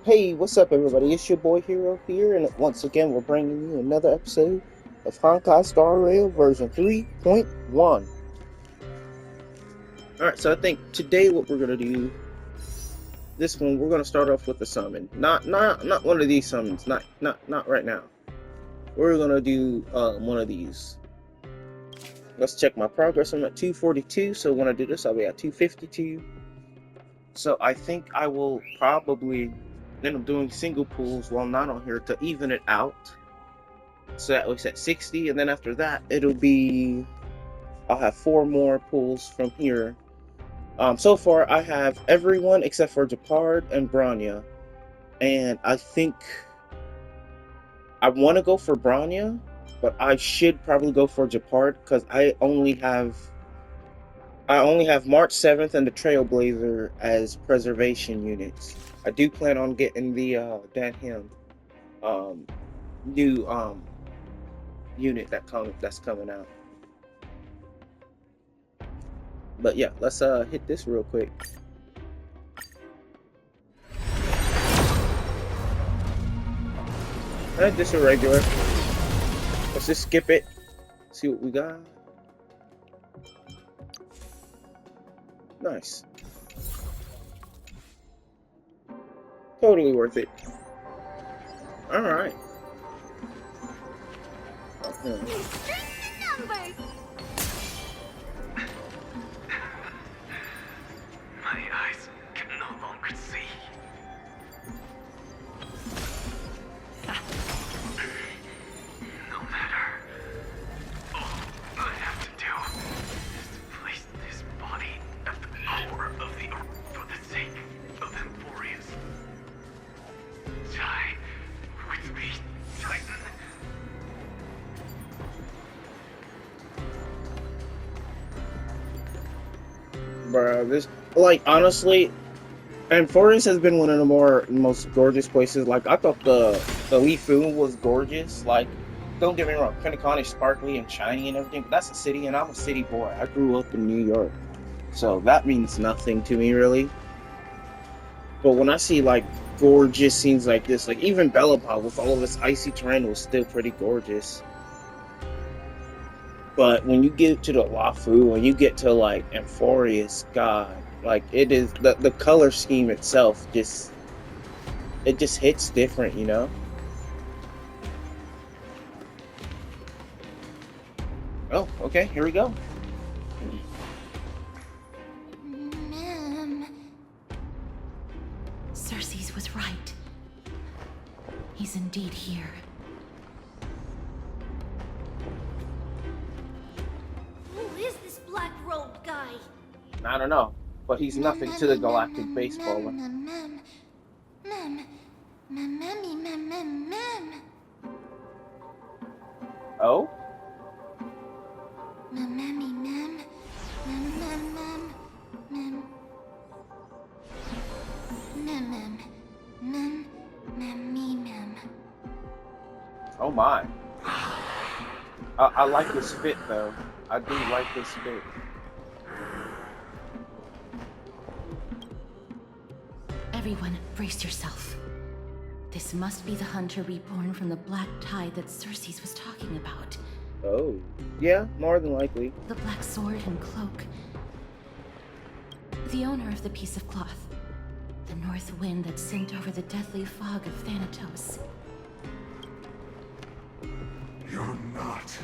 Hey, what's up, everybody? It's your boy Hero here, and once again, we're bringing you another episode of Honkai Star Rail version 3.1. Alright, so I think today what we're gonna do, this one, we're gonna start off with the summon. Not one of these summons, not right now. We're gonna do one of these. Let's check my progress. I'm at 242, so when I do this, I'll be at 252. So I think I will probably end up doing single pulls while not on here to even it out. So that looks at 60, and then after that, I'll have 4 more pulls from here. So far, I have everyone except for Japard and Branya, and I think I want to go for Branya, but I should probably go for Japard because I only have March 7th and the Trailblazer as preservation units. I do plan on getting the Dan new unit that's coming out. But yeah, let's hit this real quick. Alright, this is a regular. Let's just skip it. See what we got. Nice. Totally worth it. Alright. My eyes can no longer see. No matter. All I have to do is place this body at the core of the earth for the sake of Emphorius. Die with me, Titan. Bruh, this, like, honestly, Emphorius has been one of the most gorgeous places. Like, I thought the Lifu was gorgeous. Like, don't get me wrong, Pentagon is sparkly and shiny and everything, but that's a city, and I'm a city boy. I grew up in New York, so that means nothing to me, really. But when I see, like, gorgeous scenes like this, like, even Bellapop with all of its icy terrain was still pretty gorgeous. But when you get to the Lafu, when you get to, like, Emphorius, God, like, it is, the color scheme itself it just hits different, you know? Oh, okay, here we go. Ma'am. Cersei's was right. He's indeed here. Who is this black-robed guy? I don't know, but he's nothing to the galactic baseballer. Oh? Oh my. I like this fit, though. I do like this fit. Everyone, brace yourself. This must be the hunter reborn from the black tide that Cersei's was talking about. Oh. Yeah, more than likely. The black sword and cloak. The owner of the piece of cloth. The north wind that sent over the deathly fog of Thanatos. You're not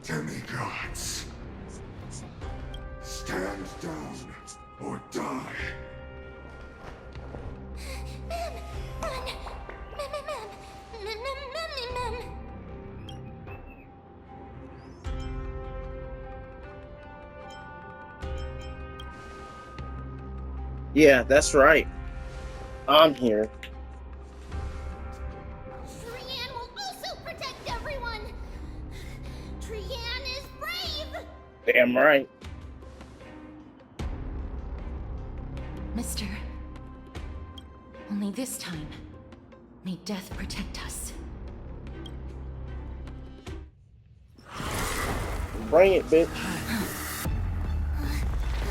demigods. Stand down or die. Yeah, that's right. I'm here. Trian will also protect everyone! Trian is brave! Damn right. Mister, only this time, may death protect us. Bring it, bitch.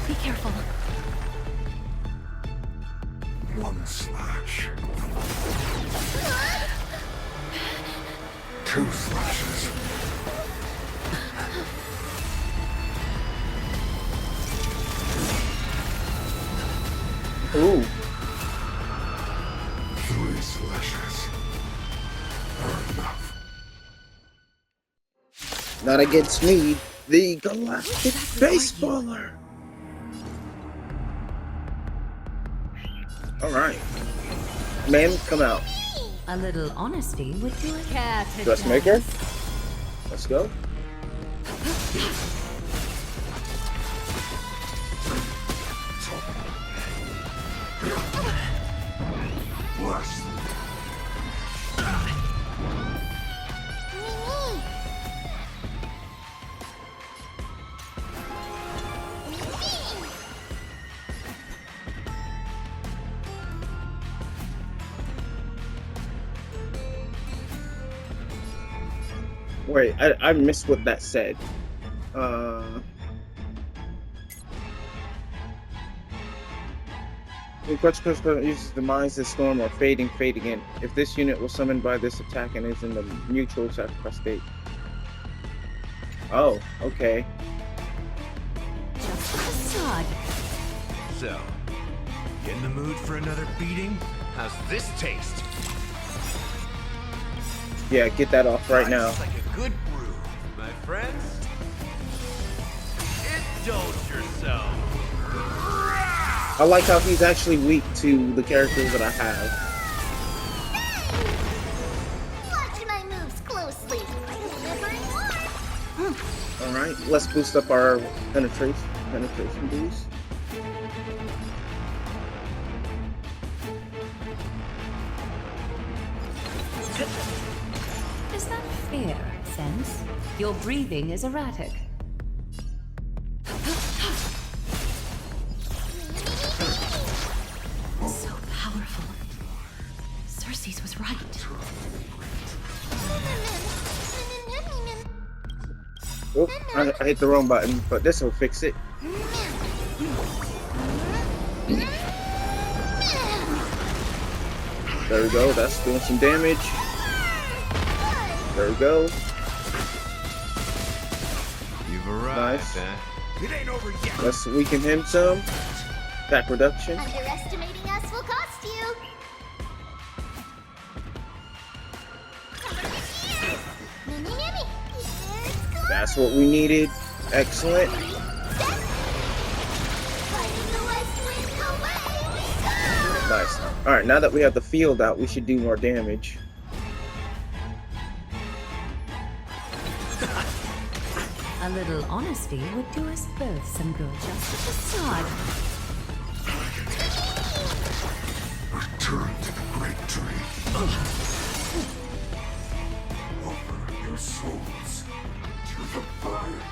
Be careful. One slash. Two slashes. Ooh. Three slashes. Are enough. Not against me, the galactic baseballer. All right, ma'am, come out. A little honesty would do it. Dressmaker, let's go. Bless. Wait, I missed what that said. The uses the mines that storm or fade again. If this unit was summoned by this attack and is in the mutual sacrifice state. Oh, okay. Just a facade. So, you in the mood for another beating? How's this taste? Yeah, get that off right now. It's like a good brew, my friends. Indulge yourself. I like how he's actually weak to the characters that I have. Watch my moves closely. Delivering more. Alright, let's boost up our penetration boost. Is that fair, Sense? Your breathing is erratic. So powerful. Cersei's was right. Oh, I hit the wrong button, but this will fix it. There we go, that's doing some damage. There we go. You've arrived, Nice. huh? It ain't over yet. Let's weaken him some. Attack reduction. Underestimating us will cost you. That's what we needed. Excellent. Nice. Alright, now that we have the field out, we should do more damage. A little honesty would do us both some good. Just a facade. Return to the great tree. Offer your souls to the fire.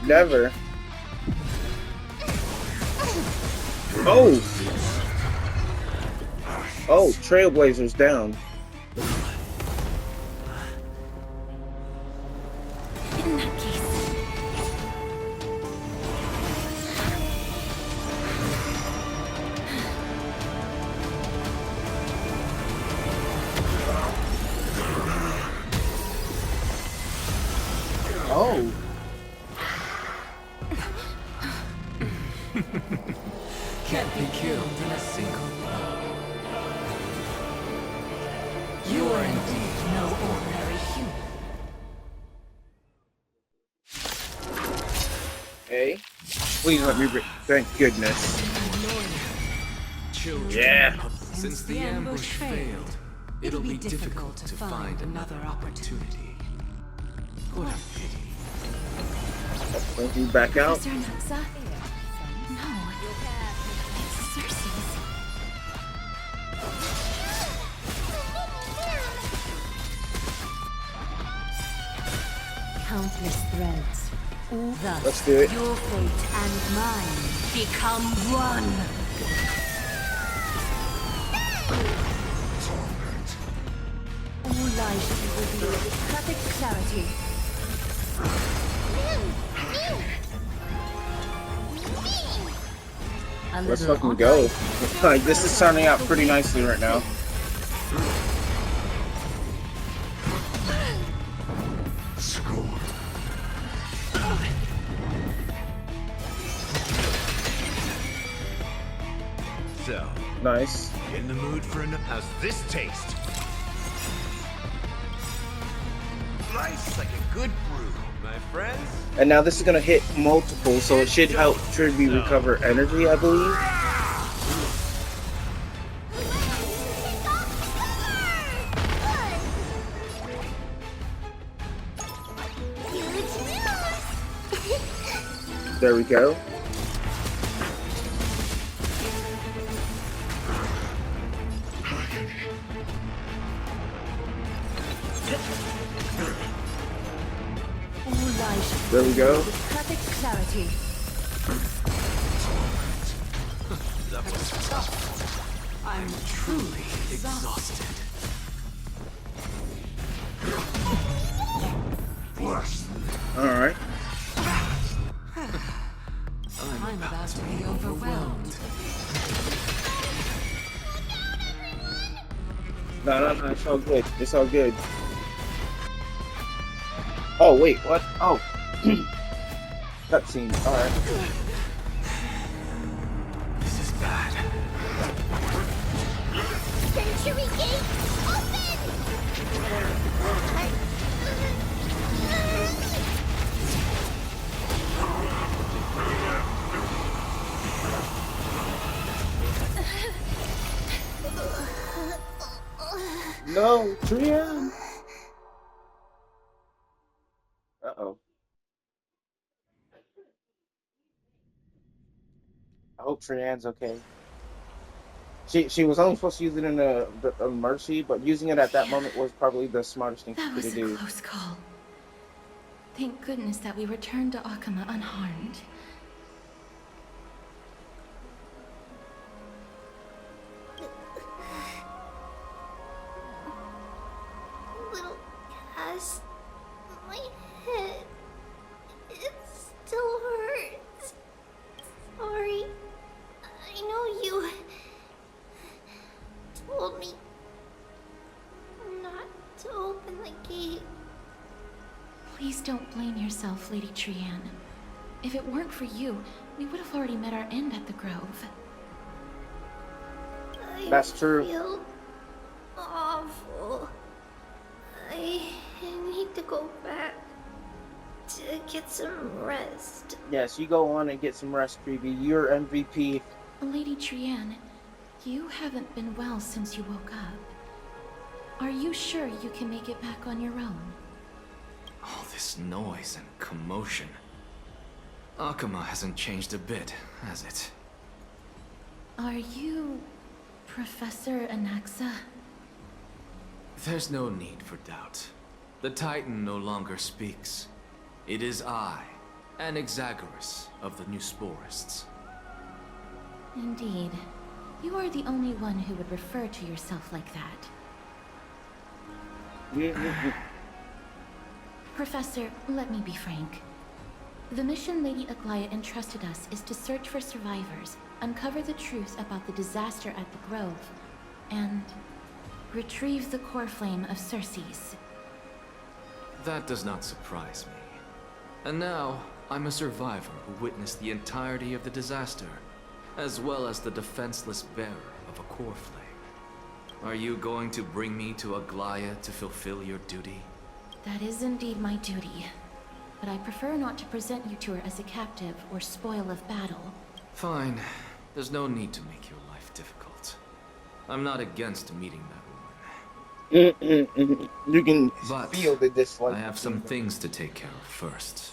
Never. Oh! Oh, Trailblazer's down. In that case, Oh. Can't be killed in a single blow. You are indeed no ordinary human. Hey. Please let me thank goodness. Children, Yeah. since the ambush failed, it'll be difficult to find another opportunity. What a pity. Don't you back out. Professor Naxa? No, it's Cersei's. Countless threads. Thus, Let's do it. your fate and mine become one. All lies should be revealed with perfect clarity. A A Let's little fucking go. Honkai. Like, this is turning out pretty nicely right now. Score. So, Nice. in the mood for how's this taste? Nice, like a good brew, my friends. And now this is gonna hit multiple, so it should help Tribby recover energy, I believe. There we go. All lies There we go. with perfect clarity. That was tough. I'm truly exhausted. Bless them. Alright. I'm about to be overwhelmed. No, it's all good. It's all good. Oh, wait, what? Oh. Cutscene. Alright. This is bad. Century gate, No, Trian! Uh-oh. I hope Trian's okay. She was only supposed to use it in a mercy, but using it at that moment was probably the smartest thing That for was her to a do. close call. Thank goodness that we returned to Akama unharmed. little Cass. My head. It still hurts. Sorry. I know you told me not to open the gate. Please don't blame yourself, Lady Trian. If it weren't for you, we would have already met our end at the Grove. That's true. I feel awful. I need to go back to get some rest. Yes, you go on and get some rest, Creepy. You're MVP. Lady Trian, you haven't been well since you woke up. Are you sure you can make it back on your own? All this noise and commotion. Akama hasn't changed a bit, has it? Are you Professor Anaxa? There's no need for doubt. The Titan no longer speaks. It is I, Anaxagoras of the New Sporists. Indeed. You are the only one who would refer to yourself like that. Professor, let me be frank. The mission Lady Aglaya entrusted us is to search for survivors, uncover the truth about the disaster at the Grove, and retrieve the core flame of Circes. That does not surprise me. And now, I'm a survivor who witnessed the entirety of the disaster, as well as the defenseless bearer of a core flame. Are you going to bring me to Aglaya to fulfill your duty? That is indeed my duty, but I prefer not to present you to her as a captive or spoil of battle. Fine. There's no need to make your life difficult. I'm not against meeting that woman. You can But feel the dislike. I have some things to take care of first.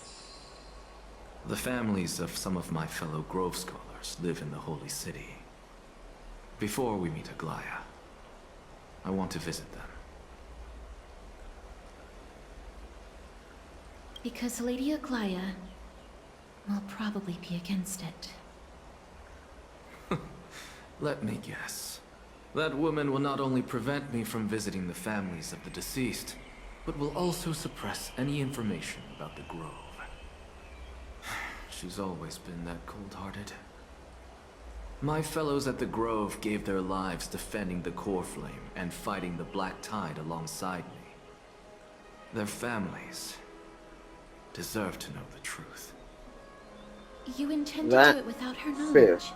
The families of some of my fellow Grove Scholars live in the Holy City. Before we meet Aglaya, I want to visit them. Because Lady Aglaya will probably be against it. Let me guess. That woman will not only prevent me from visiting the families of the deceased, but will also suppress any information about the Grove. She's always been that cold-hearted. My fellows at the Grove gave their lives defending the core flame and fighting the Black Tide alongside me. Their families deserve to know the truth. You intend to That do it without her fair. knowledge?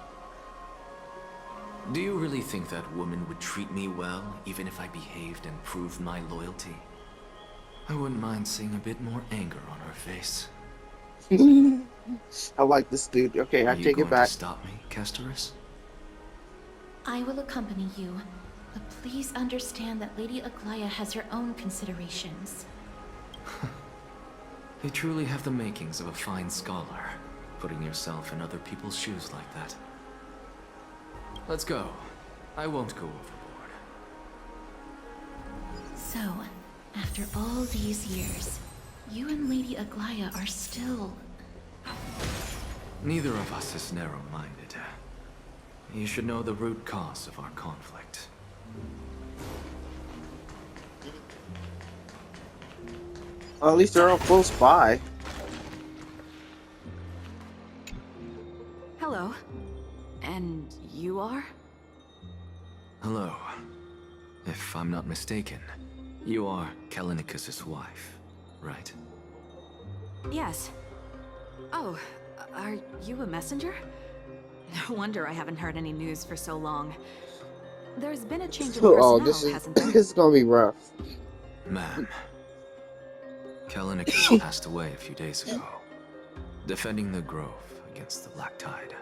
Do you really think that woman would treat me well, even if I behaved and proved my loyalty? I wouldn't mind seeing a bit more anger on her face. I like this dude. Okay, Are I you take going it back. to stop me, Kesterus? I will accompany you, but please understand that Lady Aglaya has her own considerations. You truly have the makings of a fine scholar, putting yourself in other people's shoes like that. Let's go. I won't go overboard. So, after all these years, you and Lady Aglaya are still... Neither of us is narrow-minded. You should know the root cause of our conflict. Well, at least they're all close by. Hello. And you are? Hello. If I'm not mistaken, you are Kallinicus's wife, right? Yes. Oh, are you a messenger? No wonder I haven't heard any news for so long. There's been a change in personnel, Oh, this is hasn't there? this is gonna be rough. Ma'am, Kallinicus passed away a few days ago, defending the Grove against the Black Tide.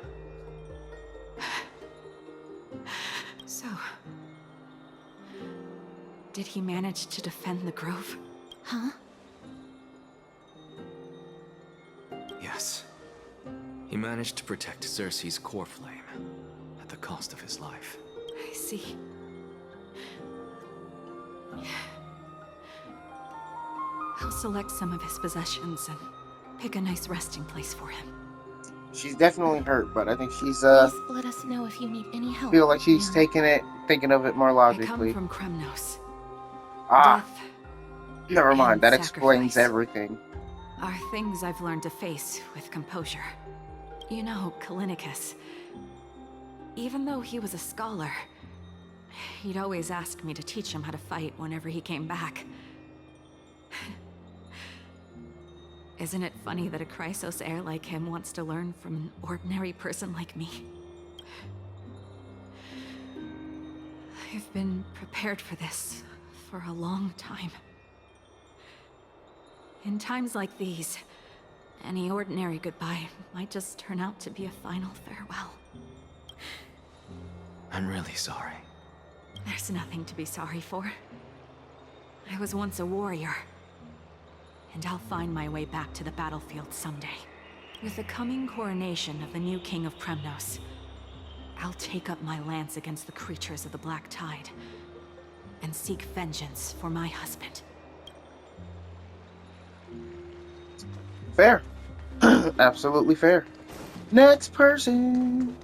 So... did he manage to defend the Grove? Huh? Yes. He managed to protect Cersei's core flame at the cost of his life. I see. I'll select some of his possessions and pick a nice resting place for him. She's definitely hurt, but I think she's Please let us know if you need any help. feel like she's ma'am. thinking of it more I logically. come from Kremnos. Ah, Death never mind. and That explains sacrifice everything. are things I've learned to face with composure. You know, Kallinicus, even though he was a scholar, he'd always ask me to teach him how to fight whenever he came back. Isn't it funny that a Chrysos heir like him wants to learn from an ordinary person like me? I've been prepared for this for a long time. In times like these, any ordinary goodbye might just turn out to be a final farewell. I'm really sorry. There's nothing to be sorry for. I was once a warrior, and I'll find my way back to the battlefield someday. With the coming coronation of the new king of Kremnos, I'll take up my lance against the creatures of the Black Tide, and seek vengeance for my husband. Fair. Absolutely fair. Next person.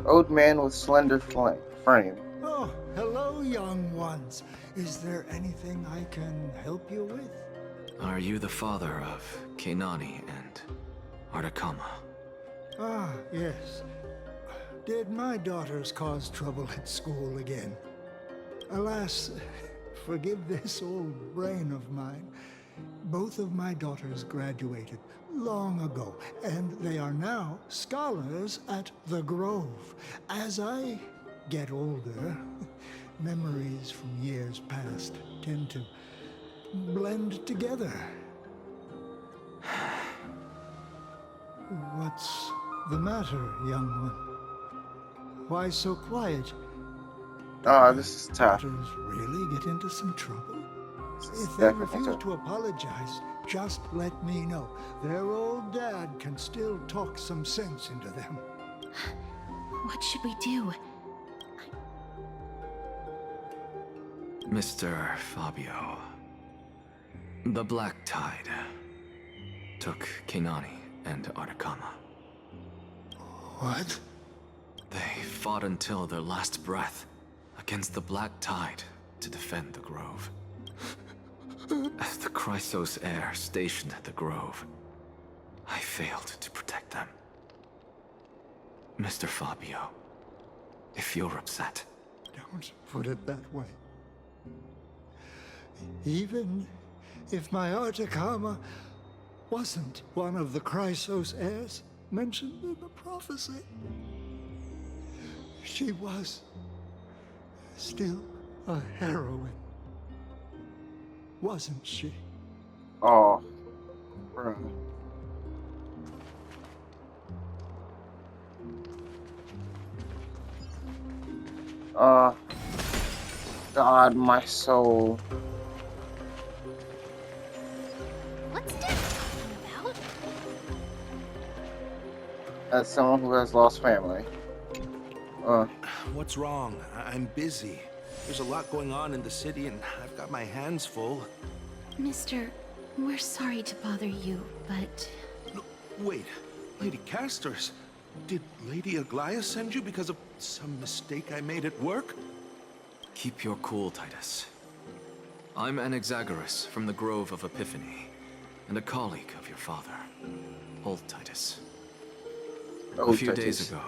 Old man with slender frame. Oh, hello, young ones. Is there anything I can help you with? Are you the father of Kenani and Artakama? Ah, yes. Did my daughters cause trouble at school again? Alas, forgive this old brain of mine. Both of my daughters graduated long ago, and they are now scholars at the Grove. As I get older, memories from years past tend to blend together. What's the matter, young one? Why so quiet? Oh, this is tough. Daughters really get into some trouble? This is If they definitely refuse tough. to apologize, just let me know. Their old dad can still talk some sense into them. What should we do? Mr. Fabio, the Black Tide took Kenani and Artakama. What? They fought until their last breath against the Black Tide to defend the Grove. As the Chrysos heir stationed at the Grove, I failed to protect them. Mr. Fabio, if you're upset. Don't put it that way. Even if my Artakama wasn't one of the Chrysos heirs mentioned in the prophecy, she was still a heroine, wasn't she? Oh, bruh. God, my soul. What's Dad talking about? As someone who has lost family. What's wrong? I'm busy. There's a lot going on in the city, and I've got my hands full. Mister, we're sorry to bother you, but... No, wait, Lady Castors, did Lady Aglaia send you because of some mistake I made at work? Keep your cool, Titus. I'm Anaxagoras from the Grove of Epiphany, and a colleague of your father. Old Titus. A few days ago,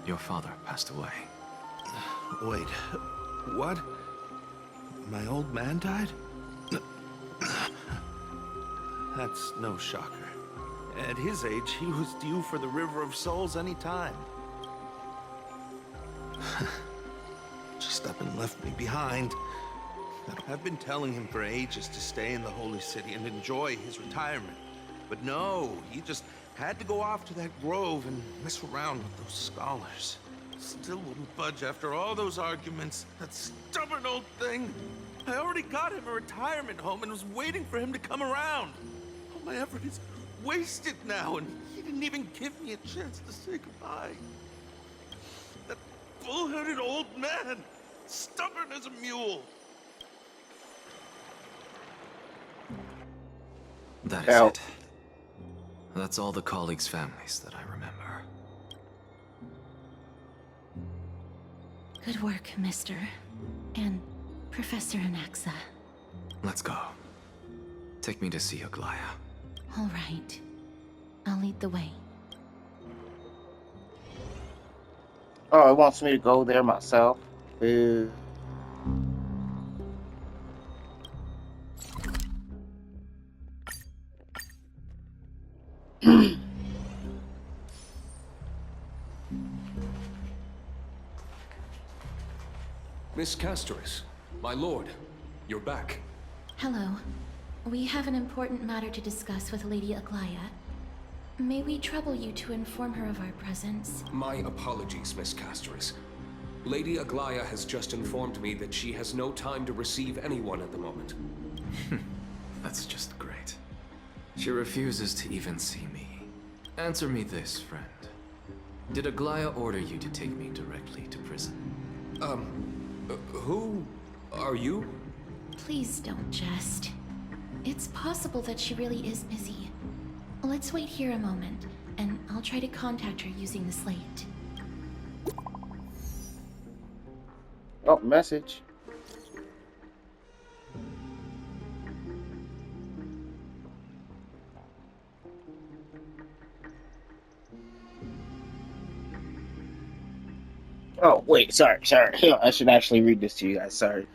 your father passed away. Wait, what? My old man died? That's no shocker. At his age, he was due for the River of Souls any time. Just up and left me behind. I've been telling him for ages to stay in the Holy City and enjoy his retirement. But no, he just had to go off to that grove and mess around with those scholars. Still wouldn't budge after all those arguments. That stubborn old thing. I already got him a retirement home and was waiting for him to come around. All my effort is wasted now, and he didn't even give me a chance to say goodbye. That bull-headed old man, stubborn as a mule. That is it. That's all the colleagues' families that I remember. Good work, Mister. And Professor Anaxa. Let's go. Take me to see Aglaia. All right. I'll lead the way. Oh, it wants me to go there myself. Boo. Miss Castoris, my lord, you're back. Hello. We have an important matter to discuss with Lady Aglaia. May we trouble you to inform her of our presence? My apologies, Miss Castoris. Lady Aglaia has just informed me that she has no time to receive anyone at the moment. That's just great. She refuses to even see me. Answer me this, friend. Did Aglaia order you to take me directly to prison? Who are you? Please don't jest. It's possible that she really is busy. Let's wait here a moment, and I'll try to contact her using the slate. Oh, message. Oh, wait, sorry. I should actually read this to you guys, sorry.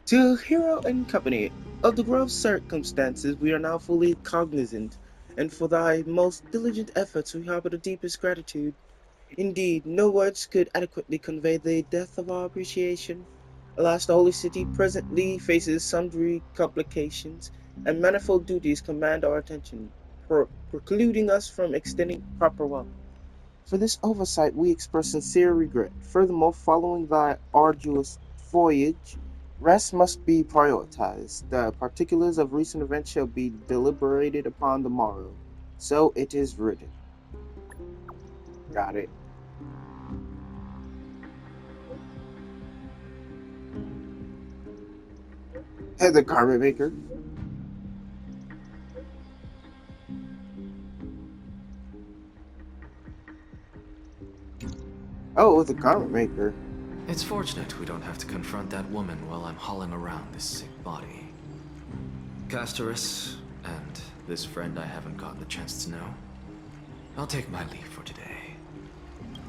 To Hero and Company, of the gross circumstances we are now fully cognizant, and for thy most diligent efforts we harbor the deepest gratitude. Indeed, no words could adequately convey the depth of our appreciation. Alas, the Holy City presently faces sundry complications, and manifold duties command our attention, precluding us from extending proper welcome. For this oversight we express sincere regret. Furthermore, following thy arduous voyage, rest must be prioritized. The particulars of recent events shall be deliberated upon the morrow. So it is written. Got it. Hey, the garment maker. Oh, the garment maker. It's fortunate we don't have to confront that woman while I'm hauling around this sick body. Castoris, and this friend I haven't gotten the chance to know. I'll take my leave for today.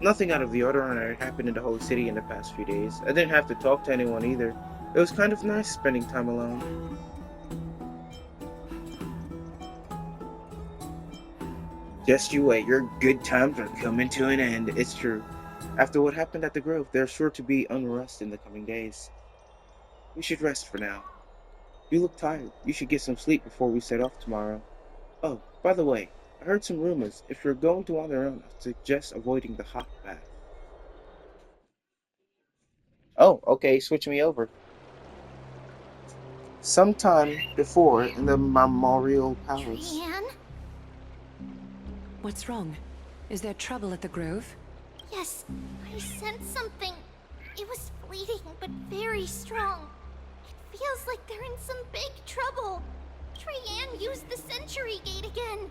Nothing out of the ordinary happened in the whole city in the past few days. I didn't have to talk to anyone either. It was kind of nice spending time alone. Just you wait, your good times are coming to an end. It's true. After what happened at the Grove, there's sure to be unrest in the coming days. We should rest for now. You look tired. You should get some sleep before we set off tomorrow. Oh, by the way, I heard some rumors. If you're going to wander around, I suggest avoiding the hot bath. Oh, okay, switch me over. Sometime before in the Memorial Palace. Trian? What's wrong? Is there trouble at the Grove? Yes, I sensed something. It was fleeting, but very strong. It feels like they're in some big trouble. Trian used the Century Gate again.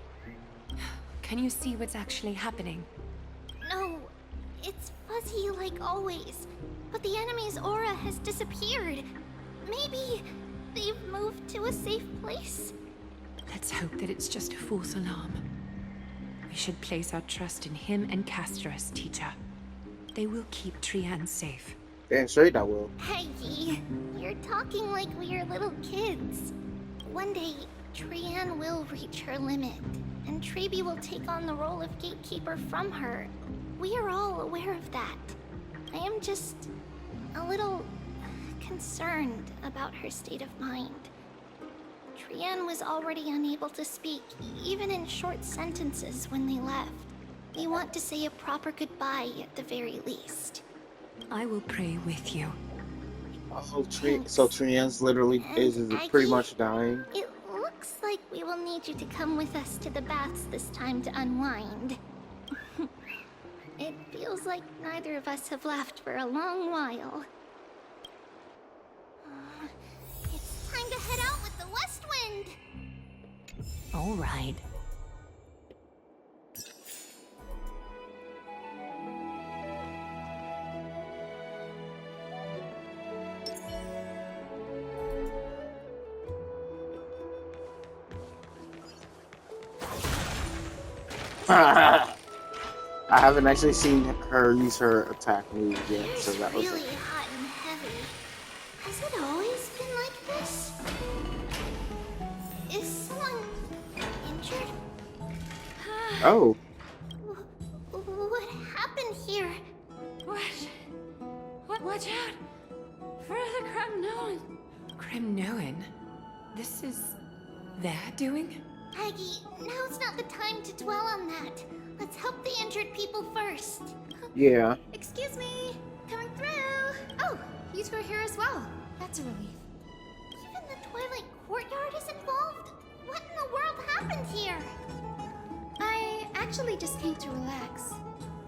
Can you see what's actually happening? No, it's fuzzy like always. But the enemy's aura has disappeared. Maybe they've moved to a safe place? Let's hope that it's just a false alarm. We should place our trust in him and Castorus, teacher. They will keep Trian safe. Damn straight I will. Peggy, you're talking like we're little kids. One day, Trian will reach her limit, and Trebi will take on the role of gatekeeper from her. We are all aware of that. I am just a little concerned about her state of mind. Trian was already unable to speak, even in short sentences when they left. We want to say a proper goodbye at the very least. I will pray with you. Oh, so Trian's literally is pretty much dying. It looks like we will need you to come with us to the baths this time to unwind. It feels like neither of us have laughed for a long while. It's time to head out with the west wind! All right. I haven't actually seen her use her attack move yet, so It's that was really hot and heavy. Has it always been like this? Is someone injured? Oh. What happened here? What? Watch out! For the Cremnoan! Cremnoan? This is their doing? Aggie, now's not the time to dwell on that. Let's help the injured people first. Yeah. Excuse me, coming through. Oh, you two are here as well. That's a relief. Even the Twilight Courtyard is involved? What in the world happened here? I actually just came to relax.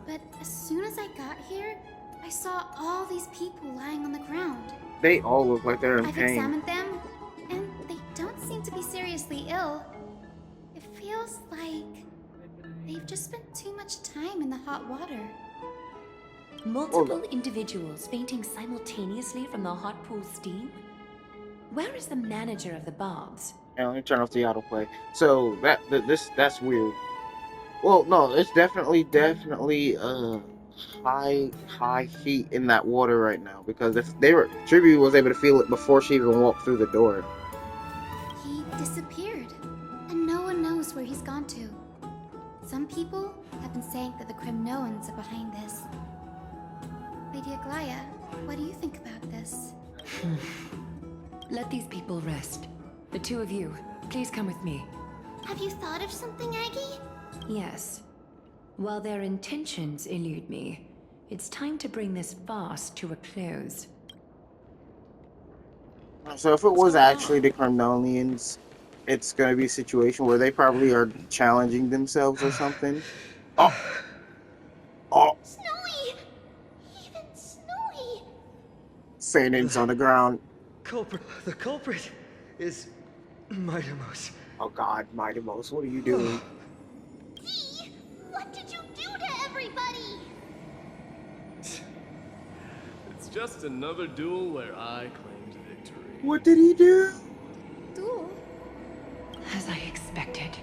But as soon as I got here, I saw all these people lying on the ground. They all look like they're in I've pain. examined them, and they don't seem to be seriously ill. It feels like they've just spent too much time in the hot water. Multiple individuals fainting simultaneously from the hot pool steam? Where is the manager of the baths? Yeah, let me turn off the autoplay. So that's weird. Well, no, it's definitely high heat in that water right now, because if Tribute was able to feel it before she even walked through the door. He disappeared, and no one knows where he's gone to. Some people have been saying that the Cremnoans are behind this. Lady Aglaya, what do you think about this? Let these people rest. The two of you, please come with me. Have you thought of something, Aggie? Yes. While their intentions elude me, it's time to bring this farce to a close. So if it was actually the Cremnonians, it's going to be a situation where they probably are challenging themselves or something. Oh! Snowy! Even Snowy! Phantom's on the ground. The culprit is Mightimos. Oh god, Mightimos, what are you doing? Dee, what did you do to everybody? It's just another duel where I claimed victory. What did he do? Duel? As I expected.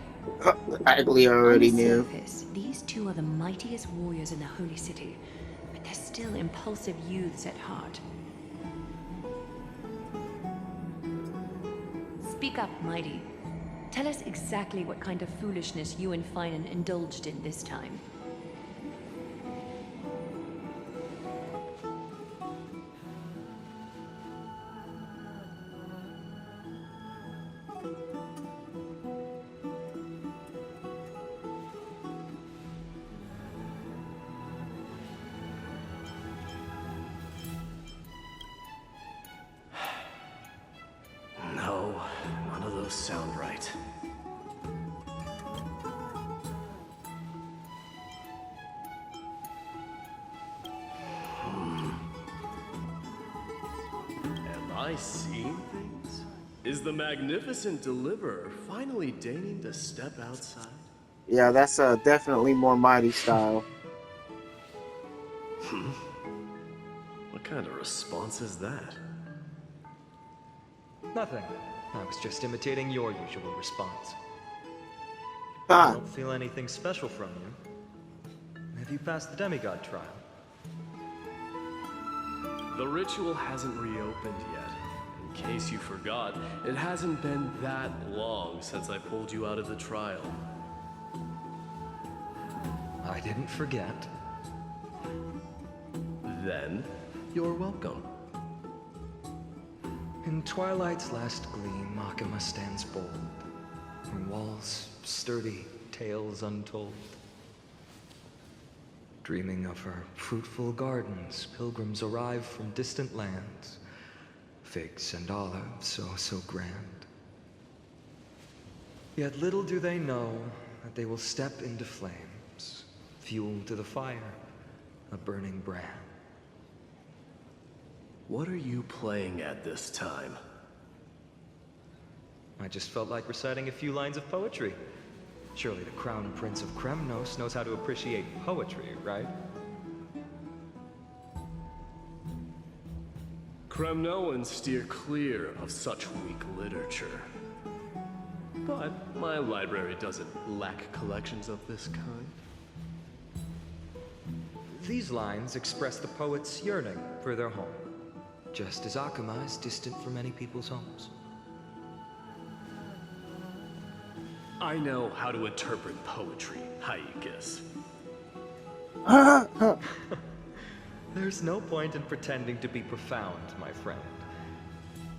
I already knew. On the surface, these two are the mightiest warriors in the Holy City, but they're still impulsive youths at heart. Speak up, Mighty. Tell us exactly what kind of foolishness you and Finan indulged in this time. No, none of those sound right. Am I seeing things? Is the magnificent deliverer finally deigning to step outside? Yeah, that's definitely more mighty style. What kind of response is that? Nothing. I was just imitating your usual response. Ah. I don't feel anything special from you. Have you passed the demigod trial? The ritual hasn't reopened yet. In case you forgot, it hasn't been that long since I pulled you out of the trial. I didn't forget. Then, you're welcome. In twilight's last gleam, Makima stands bold. Her walls sturdy, tales untold. Dreaming of her fruitful gardens, pilgrims arrive from distant lands. Figs and olives, so grand. Yet little do they know that they will step into flames, fuel to the fire, a burning brand. What are you playing at this time? I just felt like reciting a few lines of poetry. Surely the Crown Prince of Kremnos knows how to appreciate poetry, right? Kremnoans steer clear of such weak literature. But my library doesn't lack collections of this kind. These lines express the poet's yearning for their home, just as Akama is distant from many people's homes. I know how to interpret poetry, Hyugas. There's no point in pretending to be profound, my friend.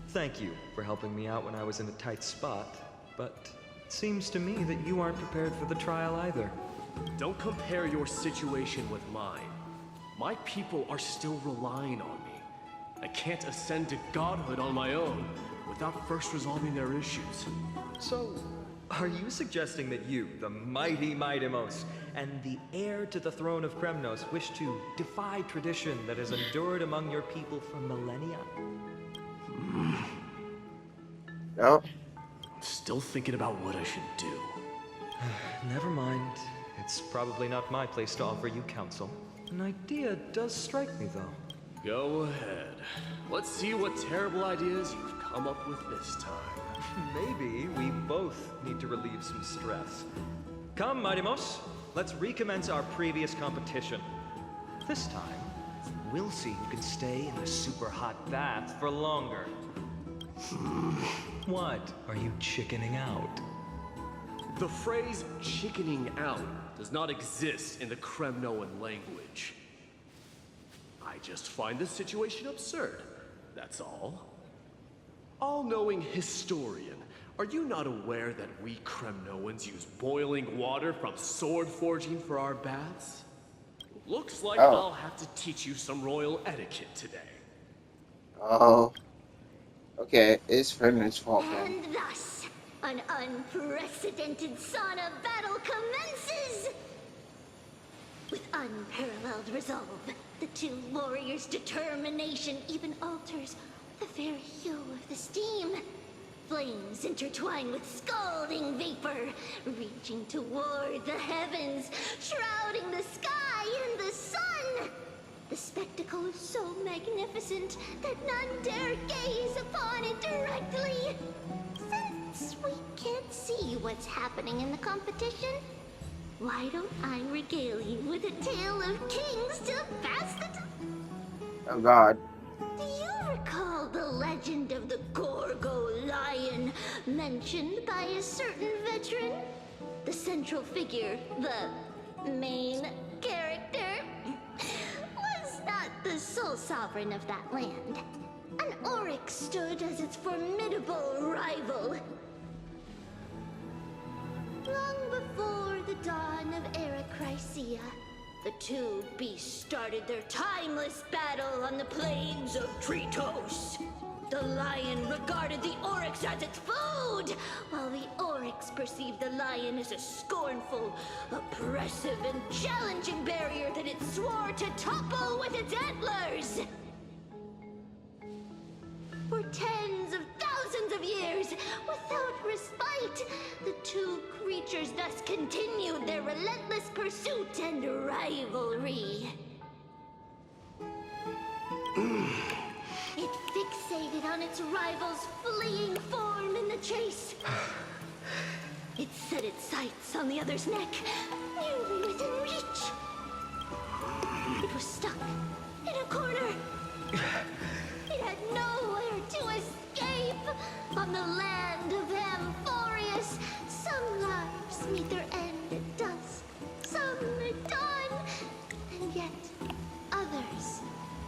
Thank you for helping me out when I was in a tight spot, but it seems to me that you aren't prepared for the trial either. Don't compare your situation with mine. My people are still relying on me. I can't ascend to godhood on my own without first resolving their issues. So, are you suggesting that you, the mighty Mightimos, and the heir to the throne of Kremnos, wish to defy tradition that has endured among your people for millennia? Oh. I'm still thinking about what I should do. Never mind. It's probably not my place to offer you counsel. An idea does strike me, though. Go ahead. Let's see what terrible ideas you've come up with this time. Maybe we both need to relieve some stress. Come, Mightimos. Let's recommence our previous competition. This time, we'll see who can stay in the super hot bath for longer. What? Are you chickening out? The phrase chickening out does not exist in the Kremnoan language. I just find the situation absurd, that's all. All-knowing historian, are you not aware that we Kremnoans use boiling water from sword forging for our baths? Looks like I'll have to teach you some royal etiquette today. Oh. Okay, it's Fernand's fault then. And thus, an unprecedented sauna battle commences! With unparalleled resolve, the two warriors' determination even alters the very hue of the steam. Flames intertwine with scalding vapor, reaching toward the heavens, shrouding the sky and the sun. The spectacle is so magnificent that none dare gaze upon it directly. Since we can't see what's happening in the competition, Why don't I regale you with a tale of kings to pass the time? Oh God. Do you recall the legend of the Gorgo lion mentioned by a certain veteran? The central figure, the main character, was not the sole sovereign of that land. An Oryx stood as its formidable rival. Long before the dawn of Era Chrysia, the two beasts started their timeless battle on the plains of Tritos. The lion regarded the Oryx as its food, while the Oryx perceived the lion as a scornful, oppressive, and challenging barrier that it swore to topple with its antlers. For tens of thousands of years, without respite, the two creatures thus continued their relentless pursuit and rivalry. It fixated on its rival's fleeing form in the chase. It set its sights on the other's neck, nearly within reach. It was stuck in a corner. It had nowhere to escape. On the land of Amphorius, some lives meet their end at dusk, some at dawn, and yet others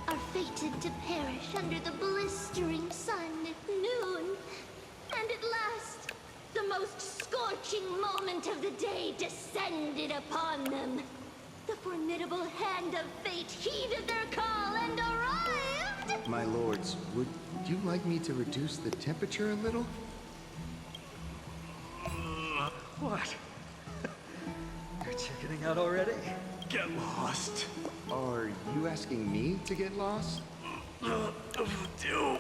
are fated to perish under the blistering sun at noon. And at last, the most scorching moment of the day descended upon them. The formidable hand of fate heeded their call and arrived! My lords, would you like me to reduce the temperature a little? What? You're chickening out already? Get lost. Are you asking me to get lost? Do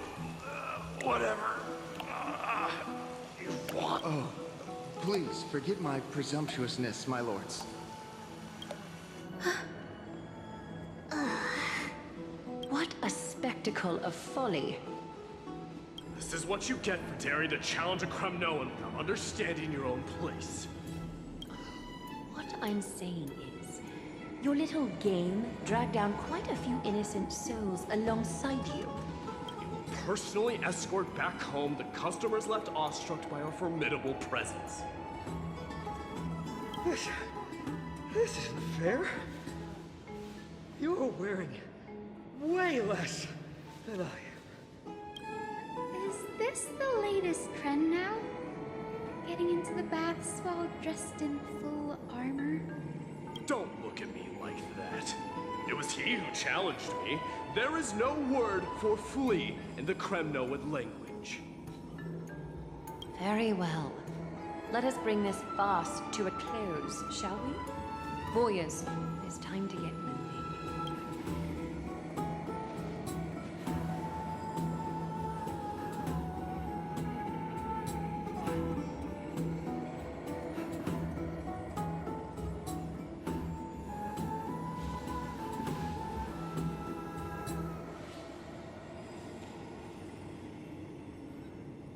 whatever you want. Oh, please forgive my presumptuousness, my lords. What a spectacle of folly. This is what you get for daring to challenge a Kremnoan without understanding your own place. What I'm saying is, your little game dragged down quite a few innocent souls alongside you. You will personally escort back home the customers left awestruck by our formidable presence. This isn't fair. You're wearing way less than I am. Is this the latest trend now? Getting into the baths while dressed in full armor? Don't look at me like that. It was he who challenged me. There is no word for flee in the Kremnoan language. Very well. Let us bring this farce to a close, shall we? Warriors, it's time to get moving.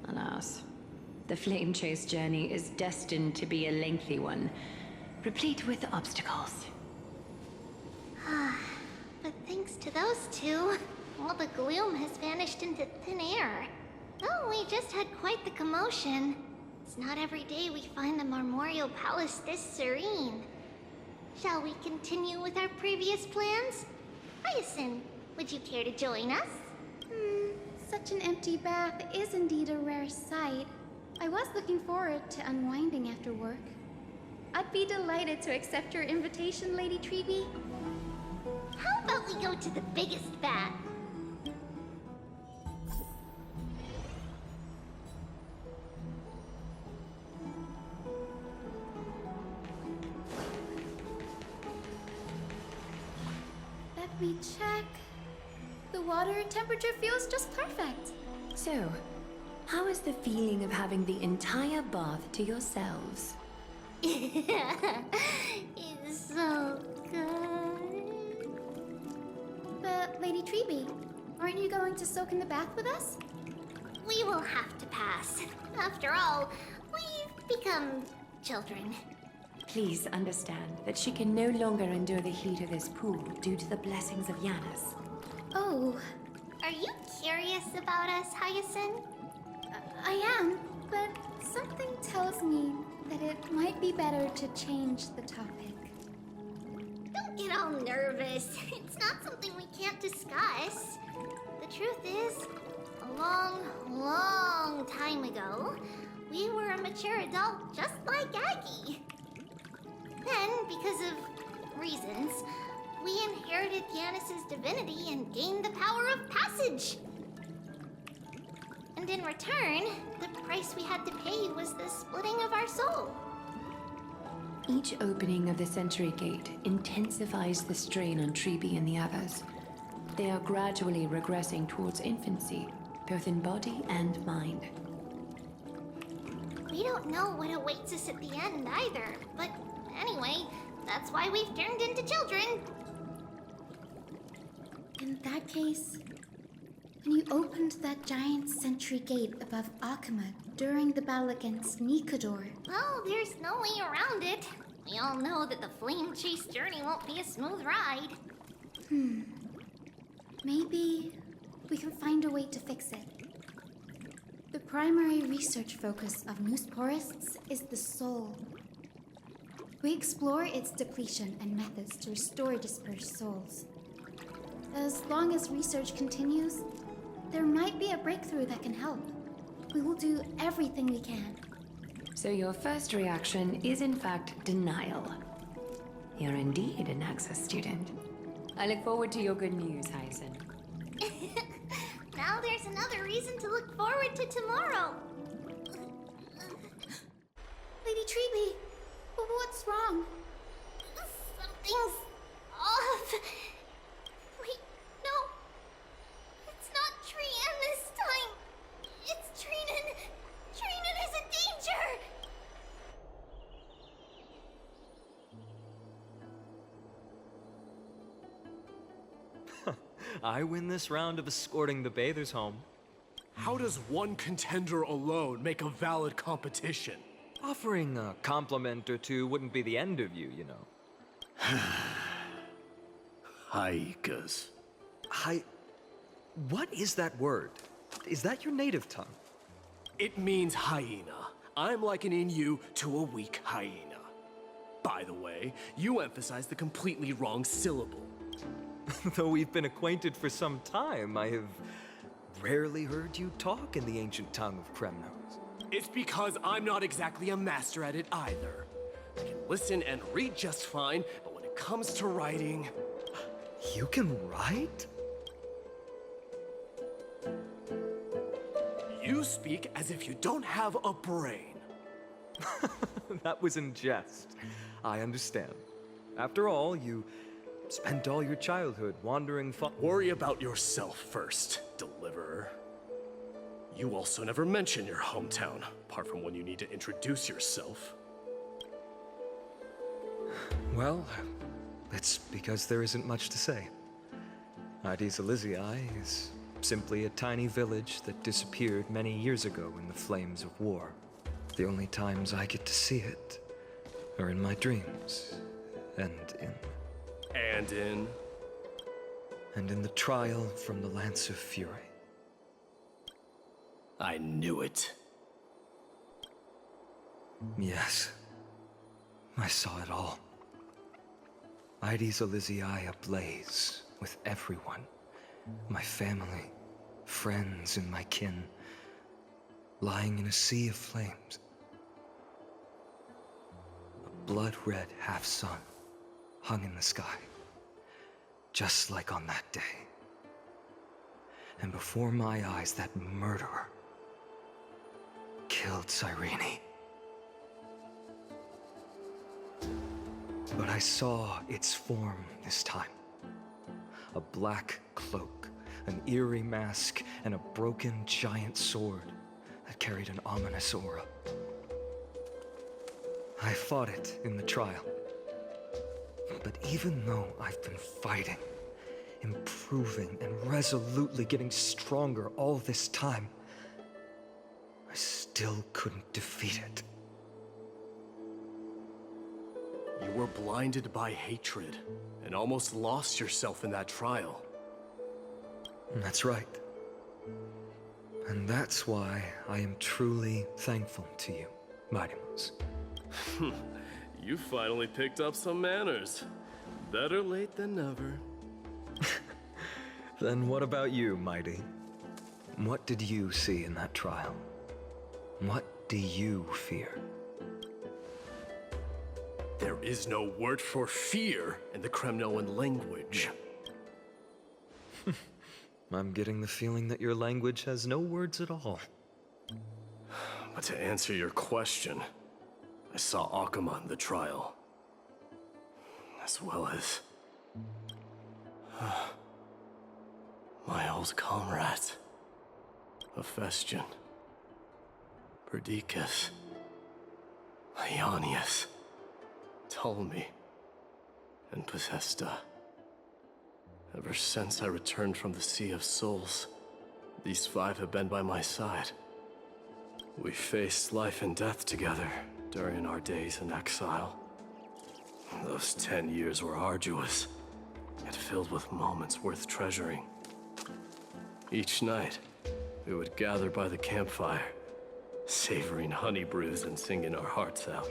Alas, the flame chase journey is destined to be a lengthy one, replete with obstacles. But thanks to those two, all the gloom has vanished into thin air. Oh, we just had quite the commotion. It's not every day we find the Marmorial Palace this serene. Shall we continue with our previous plans? Hyacinth, would you care to join us? Such an empty bath is indeed a rare sight. I was looking forward to unwinding after work. I'd be delighted to accept your invitation, Lady Treeby. How about we go to the biggest bath? Let me check. The water temperature feels just perfect. So, how is the feeling of having the entire bath to yourselves? It's so good. But, Lady Treeby, aren't you going to soak in the bath with us? We will have to pass. After all, we've become children. Please understand that she can no longer endure the heat of this pool due to the blessings of Yanis. Oh, Are you curious about us, Hyacinth? I am, but something tells me that it might be better to change the topic. Don't get all nervous. It's not something we can't discuss. The truth is, a long, long time ago, we were a mature adult just like Aggie. Then, because of reasons, we inherited Yanis's divinity and gained the power of passage. And in return, the price we had to pay was the splitting of our soul. Each opening of the Century Gate intensifies the strain on Treeby and the others. They are gradually regressing towards infancy, both in body and mind. We don't know what awaits us at the end either, but anyway, that's why we've turned into children. In that case, when you opened that giant sentry gate above Akama during the battle against Nikador, Well, there's no way around it. We all know that the flame chase journey won't be a smooth ride. maybe we can find a way to fix it. The primary research focus of Noosporists is the soul. We explore its depletion and methods to restore dispersed souls. As long as research continues, there might be a breakthrough that can help. We will do everything we can. So your first reaction is in fact denial. You're indeed an Access student. I look forward to your good news, Hyacinth. Now there's another reason to look forward to tomorrow. Lady Treeby, what's wrong? Something's off. Wait, no. It's not Trian this time. It's Trinan. Trinan is in danger. I win this round of escorting the bathers home. How does one contender alone make a valid competition? Offering a compliment or two wouldn't be the end of you, you know. Haikas. What is that word? Is that your native tongue? It means hyena. I'm likening you to a weak hyena. By the way, you emphasize the completely wrong syllable. Though we've been acquainted for some time, I have rarely heard you talk in the ancient tongue of Kremnos. It's because I'm not exactly a master at it either. I can listen and read just fine, but when it comes to writing... You can write? You speak as if you don't have a brain. That was in jest. I understand. After all, you spent all your childhood wandering Worry about yourself first, Deliverer. You also never mention your hometown, apart from when you need to introduce yourself. Well, it's because there isn't much to say. Addis Elysiae is simply a tiny village that disappeared many years ago in the flames of war. The only times I get to see it are in my dreams, and in the trial from the Lance of Fury. I knew it. Yes, I saw it all. Addis Elysiae ablaze with everyone. My family, friends, and my kin, lying in a sea of flames. A blood-red half-sun hung in the sky, just like on that day. And before my eyes, that murderer killed Cyrene. But I saw its form this time. A black cloak, an eerie mask, and a broken giant sword that carried an ominous aura. I fought it in the trial. But even though I've been fighting, improving, and resolutely getting stronger all this time, I still couldn't defeat it. You were blinded by hatred and almost lost yourself in that trial. That's right. And that's why I am truly thankful to you, Mightymouse. You finally picked up some manners. Better late than never. Then what about you, Mighty? What did you see in that trial? What do you fear? There is no word for fear in the Kremnoan language. I'm getting the feeling that your language has no words at all. But to answer your question, I saw Akuma in the trial. As well as... my old comrades. Hephaestion. Perdiccas. Ionius. Ptolemy. And Possesta. Ever since I returned from the Sea of Souls, these 5 have been by my side. We faced life and death together during our days in exile. Those 10 years were arduous, yet filled with moments worth treasuring. Each night, we would gather by the campfire, savoring honey brews and singing our hearts out.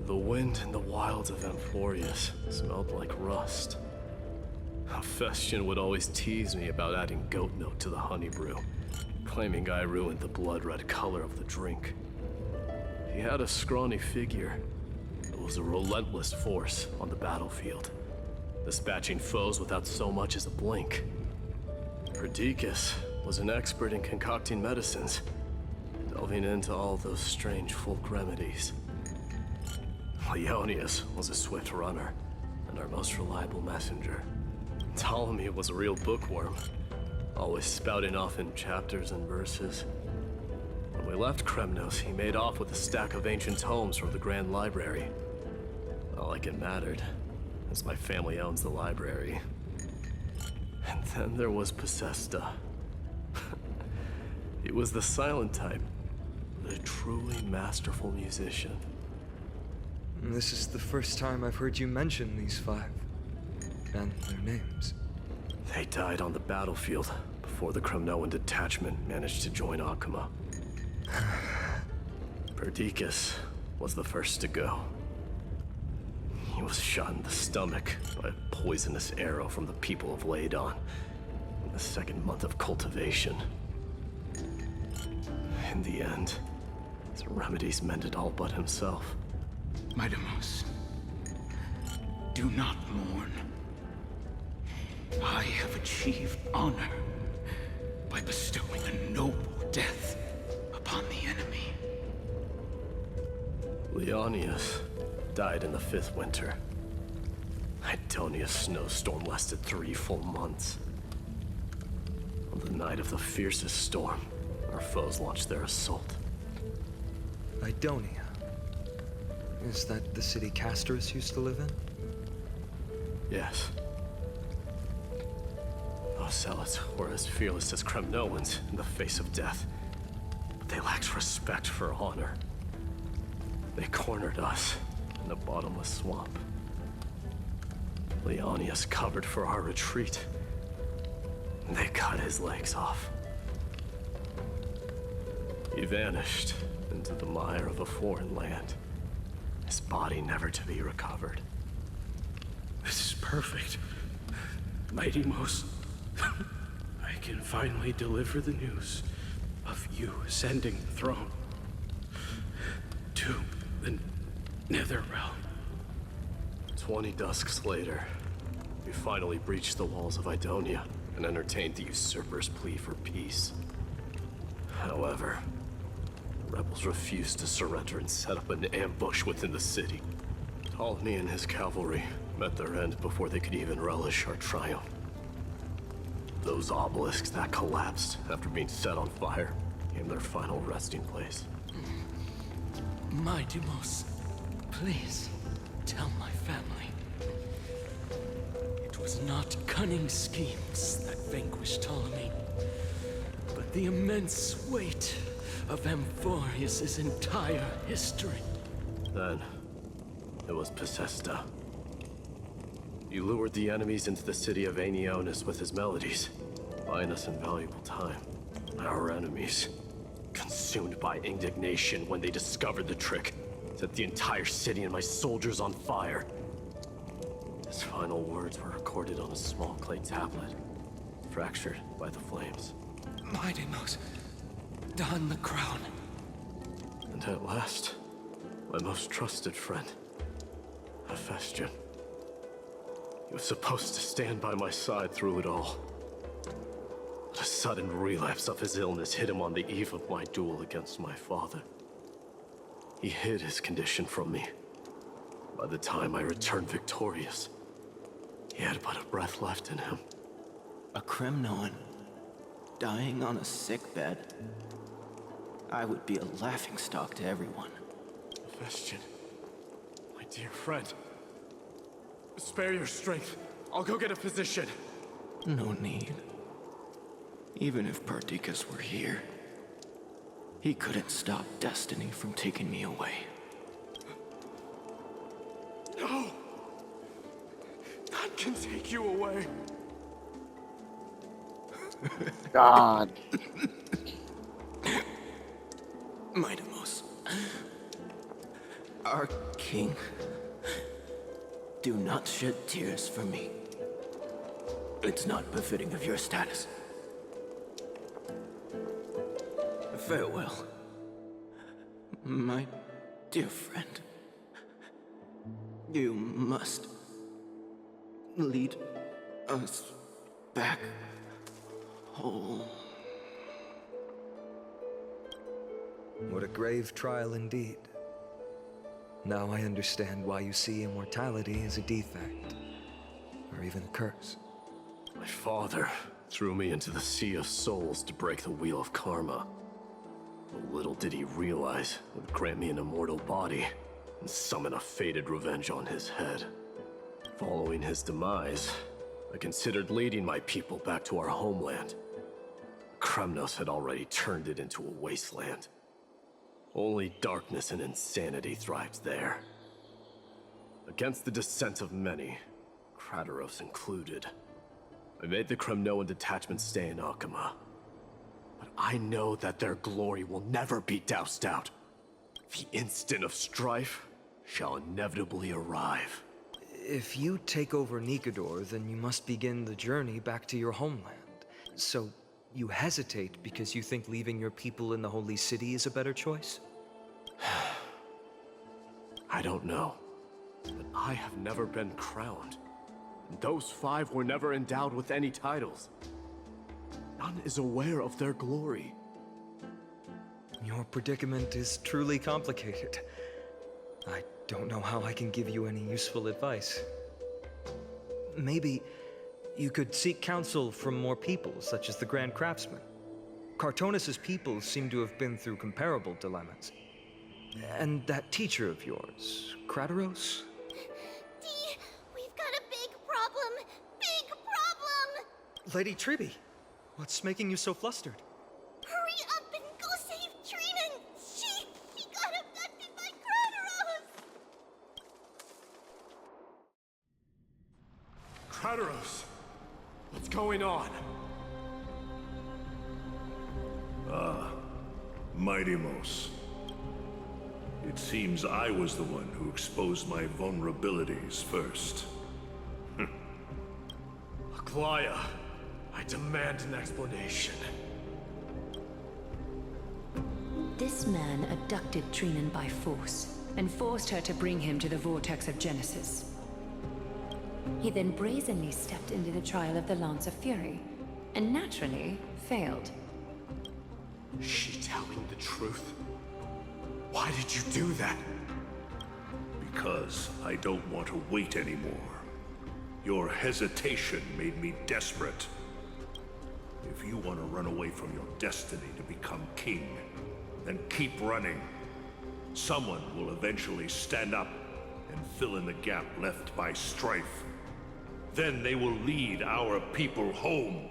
The wind in the wilds of Amphorius smelled like rust. Hephaestion would always tease me about adding goat milk to the honey brew, claiming I ruined the blood-red color of the drink. He had a scrawny figure, but was a relentless force on the battlefield, dispatching foes without so much as a blink. Perdiccas was an expert in concocting medicines, delving into all those strange folk remedies. Ionius was a swift runner, and our most reliable messenger. Ptolemy was a real bookworm, always spouting off in chapters and verses. When we left Kremnos, he made off with a stack of ancient tomes from the Grand Library. Not like it mattered, as my family owns the library. And then there was Possesta. He was the silent type, but a truly masterful musician. This is the first time I've heard you mention these 5. And their names. They died on the battlefield before the Kremnoan detachment managed to join Akuma. Perdiccas was the first to go. He was shot in the stomach by a poisonous arrow from the people of Ladon in the 2nd month of cultivation. In the end, his remedies mended all but himself. Mightymouse, do not mourn. I have achieved honor by bestowing a noble death upon the enemy. Leonius died in the 5th winter. Idonia's snowstorm lasted 3 full months. On the night of the fiercest storm, our foes launched their assault. Idonia. Is that the city Castorus used to live in? Yes. Those zealots were as fearless as Kremnoans in the face of death, but they lacked respect for honor. They cornered us in a bottomless swamp. Leonius covered for our retreat, and they cut his legs off. He vanished into the mire of a foreign land, his body never to be recovered. This is perfect. Mightymouse, I can finally deliver the news of you ascending the throne to the Nether Realm. 20 dusks later, we finally breached the walls of Idonia and entertained the usurper's plea for peace. However, the rebels refused to surrender and set up an ambush within the city. Ptolemy and his cavalry met their end before they could even relish our triumph. Those obelisks that collapsed after being set on fire became their final resting place. Mightymouse, please tell my family. It was not cunning schemes that vanquished Ptolemy, but the immense weight of Amphorius' entire history. Then, It was Pacesta. He lured the enemies into the city of Aeneonis with his melodies, buying us invaluable time. Our enemies, consumed by indignation when they discovered the trick, set the entire city and my soldiers on fire. His final words were recorded on a small clay tablet, fractured by the flames. Mighty Mouse, don the crown. And at last, my most trusted friend, Hephaestion. He was supposed to stand by my side through it all. But a sudden relapse of his illness hit him on the eve of my duel against my father. He hid his condition from me. By the time I returned victorious, he had but a breath left in him. A Kremnoan dying on a sickbed. I would be a laughingstock to everyone. Hephaestion, my dear friend. Spare your strength. I'll go get a physician. No need. Even if Perdiccas were here, he couldn't stop destiny from taking me away. No! None can take you away. God. Mightimos, our king, do not shed tears for me. It's not befitting of your status. Farewell, my dear friend. You must lead us back home. What a grave trial indeed. Now I understand why you see immortality as a defect, or even a curse. My father threw me into the sea of souls to break the wheel of karma. But little did he realize it would grant me an immortal body and summon a fated revenge on his head. Following his demise, I considered leading my people back to our homeland. Kremnos had already turned it into a wasteland. Only darkness and insanity thrives there. Against the dissent of many, Kratos included, I made the Kremnoan detachment stay in Akama. But I know that their glory will never be doused out. The instant of strife shall inevitably arrive. If you take over Nikedor, then you must begin the journey back to your homeland. So, you hesitate because you think leaving your people in the Holy City is a better choice? I don't know. But I have never been crowned. And those 5 were never endowed with any titles. None is aware of their glory. Your predicament is truly complicated. I don't know how I can give you any useful advice. Maybe you could seek counsel from more people, such as the Grand Craftsman. Cartonis' people seem to have been through comparable dilemmas. And that teacher of yours, Kratos? Dee, we've got a big problem! Big problem! Lady Triby, what's making you so flustered? Hurry up and go save Trinan! She got abducted by Kratos! Kratos! What's going on? Mightimos. It seems I was the one who exposed my vulnerabilities first. Aglaia, I demand an explanation. This man abducted Trinan by force and forced her to bring him to the vortex of Genesis. He then brazenly stepped into the trial of the Lance of Fury, and naturally failed. Is she telling the truth? Why did you do that? Because I don't want to wait anymore. Your hesitation made me desperate. If you want to run away from your destiny to become king, then keep running. Someone will eventually stand up and fill in the gap left by strife. Then they will lead our people home.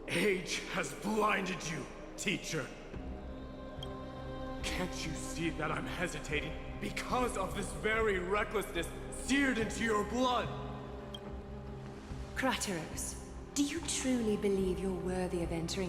Age has blinded you, teacher. Can't you see that I'm hesitating because of this very recklessness seared into your blood? Crateros, do you truly believe you're worthy of entering